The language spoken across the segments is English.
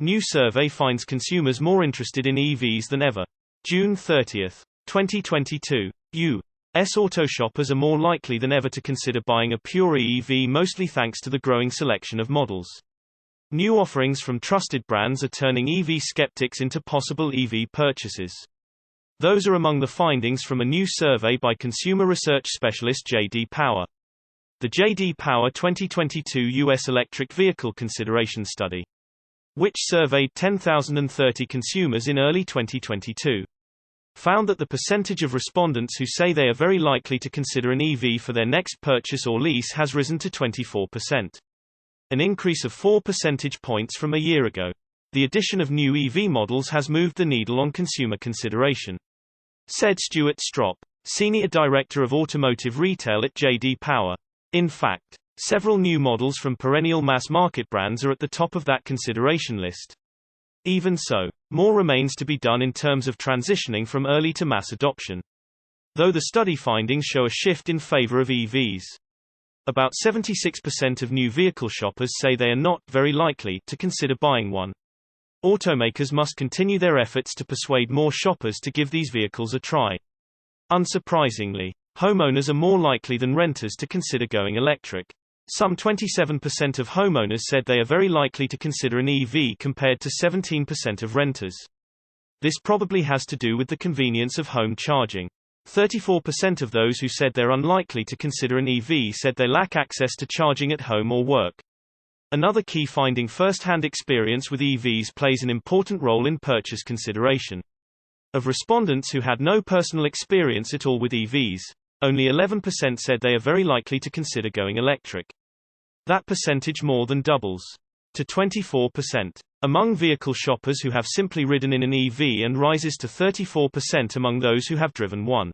New survey finds consumers more interested in EVs than ever. June 30, 2022. U.S. auto shoppers are more likely than ever to consider buying a pure EV, mostly thanks to the growing selection of models. New offerings from trusted brands are turning EV skeptics into possible EV purchases. Those are among the findings from a new survey by consumer research specialist J.D. Power. The J.D. Power 2022 U.S. Electric Vehicle Consideration Study, which surveyed 10,030 consumers in early 2022, found that the percentage of respondents who say they are very likely to consider an EV for their next purchase or lease has risen to 24%. An increase of 4 percentage points from a year ago. The addition of new EV models has moved the needle on consumer consideration, said Stuart Stropp, Senior Director of Automotive Retail at J.D. Power. In fact, several new models from perennial mass market brands are at the top of that consideration list. Even so, more remains to be done in terms of transitioning from early to mass adoption, though the study findings show a shift in favor of EVs. About 76% of new vehicle shoppers say they are not very likely to consider buying one. Automakers must continue their efforts to persuade more shoppers to give these vehicles a try. Unsurprisingly, homeowners are more likely than renters to consider going electric. Some 27% of homeowners said they are very likely to consider an EV compared to 17% of renters. This probably has to do with the convenience of home charging. 34% of those who said they're unlikely to consider an EV said they lack access to charging at home or work. Another key finding: first-hand experience with EVs plays an important role in purchase consideration. Of respondents who had no personal experience at all with EVs, only 11% said they are very likely to consider going electric. That percentage more than doubles to 24% among vehicle shoppers who have simply ridden in an EV and rises to 34% among those who have driven one.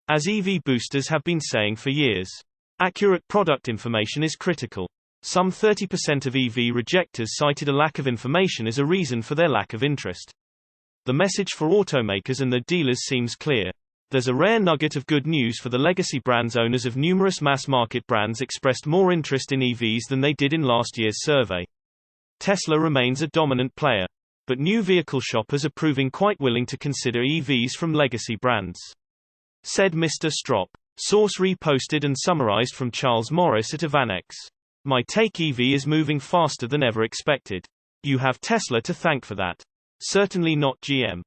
As EV boosters have been saying for years, accurate product information is critical. Some 30% of EV rejectors cited a lack of information as a reason for their lack of interest. The message for automakers and their dealers seems clear. There's a rare nugget of good news for the legacy brands. Owners of numerous mass-market brands expressed more interest in EVs than they did in last year's survey. Tesla remains a dominant player, but new vehicle shoppers are proving quite willing to consider EVs from legacy brands, said Mr. Stropp. Source reposted and summarized from Charles Morris at evannex. My take: EV is moving faster than ever expected. You have Tesla to thank for that. Certainly not GM.